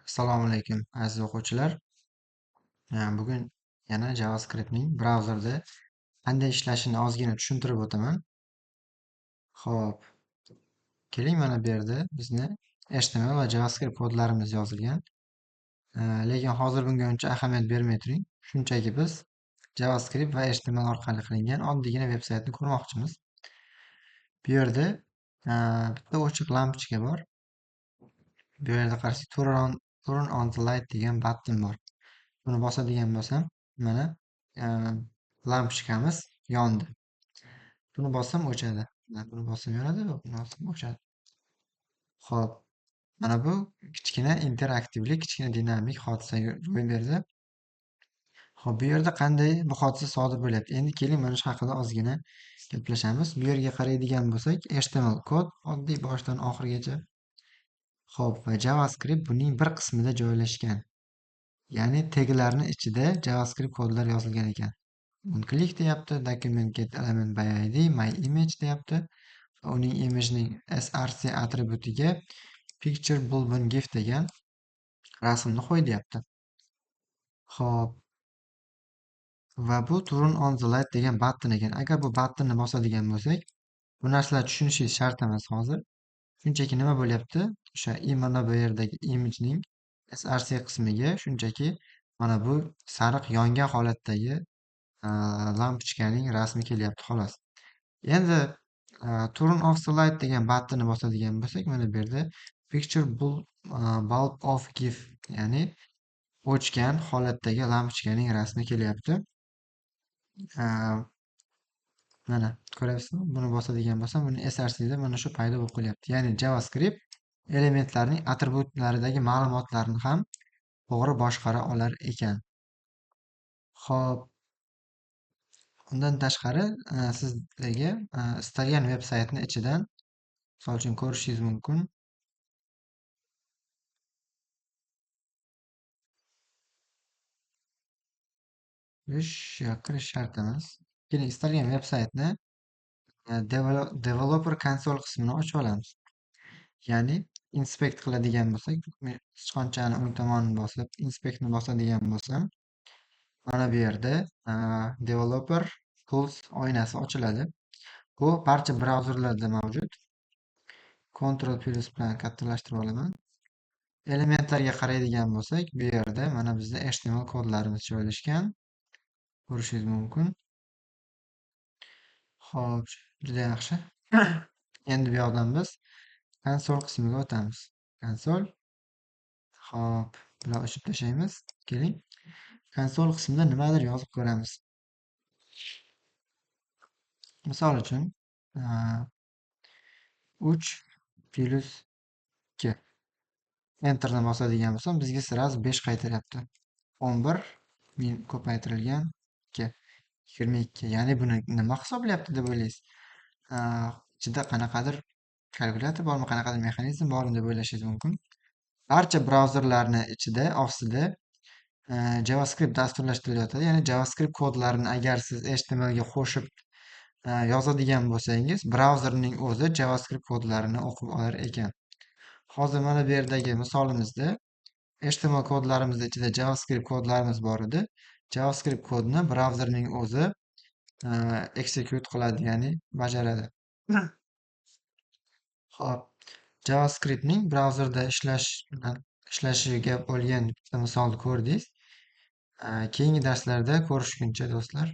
Assalomu alaykum aziz o'quvchilar. Bugun yana JavaScriptning brauzerda qanday ishlashini ozgina tushuntirib o'taman. Xo'p, keling mana bu yerda bizni HTML va JavaScript kodlarimiz yozilgan. Lekin hozir bunga uncha ahamiyat bermay turing. Shunchaki biz JavaScript va HTML orqali qilingan oddiygina veb-saytni ko'rmoqchimiz. Bu yerda bitta o'chiq lampochka bor. Bu yerda qarasak turn on the light degan button bor. Buni bosadigan bo'lsam, mana lampochkamiz yondi. Buni bossam o'chadi. Buni bossam yonadi va buni bossam o'chadi. Xo'p, mana bu kichkina interaktivlik, kichkina dinamik hodisa ro'y berdi. Xo'p, bu yerda qanday bu hodisa sodir bo'lyapti? Endi keling mana shu haqida ozgina gaplashamiz. Bu yerga qaraydigan bo'lsak, HTML kod oddiy boshidan oxirigacha. Xo'p, va JavaScript buning bir qismida joylashgan. Ya'ni taglarni ichida JavaScript kodlar yozilgan ekan. Click deyapti, document get element by id, my image deyapti. Uning imagening src atributiga picture bulbin gif degan rasmni qo'y deyapti. Xo'p. Va bu turn on the light degan button ekan. Agar bu buttonni bosadigan bo'lsak, bu narsalar tushunishingiz shart emas hozir. Shunchaki nima bo'lyapti? O'sha mana bu yerdagi imagening src qismiga shunchaki mana bu sariq yongan holatdagi lampochkaning rasmi kelyapti xolos. Endi turn off the light degan buttonni bosadigan bo'lsak, mana bu yerda picture bulb of gif, ya'ni o'chgan holatdagi lampochkaning rasmi kelyapti. Mana ko'ryapsizmi? Buni bosadigan bo'lsam, buni srcda mana shu paydo bo'lib qolyapti. Ya'ni JavaScript elementlarning atributlaridagi ma'lumotlarni ham to'g'ri boshqara olar ekan. Xo'p, undan tashqari sizlarga istalgan veb-saytni ichidan, misol uchun ko'rishingiz mumkin. Kirish shart emas. Keling, istalgan veb-saytni developer console qismini ochib olamiz. Ya'ni inspect qiladigan bo'lsak, sichqonchani o'ng tomonini bosib, inspectni bosadigan bo'lsam, mana bu yerda developer tools oynasi ochiladi. Bu barcha brauzerlarda mavjud. Ctrl plus bilan kattalashtirib olaman. Elementlarga qaraydigan bo'lsak, bu yerda mana bizda HTML kodlarimiz joylashgan. Ko'rishingiz mumkin. Xo'p, juda yaxshi. Endi bu yoqdan biz konsol qismiga o'tamiz. Konsol. Xo'p, bular ochib tashlaymiz. Keling. Konsol qismida nimadir yozib ko'ramiz. Misol uchun 3 plus 2. Enterni bosadigan bo'lsam, bizga sirasi 5 qaytaryapti. 11 ko'paytirilgan 2. 22. Ya'ni buni nima hisoblayapti deb o'ylaysiz? Ichida qanaqadir kalkulyator bormi, qanaqadir mexanizm bormi deb o'ylashingiz mumkin. Barcha brauzerlarni ichida, ostida JavaScript dasturlashtirilayotadi. Ya'ni JavaScript kodlarini agar siz HTML ga qo'shib yozadigan bo'lsangiz, brauzerning o'zi JavaScript kodlarini o'qib olar ekan. Hozir mana bu yerdagi misolimizda HTML kodlarimizning ichida JavaScript kodlarimiz bor edi. JavaScript kodni brauzerning o'zi execute qiladi, ya'ni bajaradi. Xo'p, JavaScriptning brauzerda ishlashiga bo'lgan bitta misolni ko'rdingiz. Keyingi darslarda ko'rishguncha do'stlar,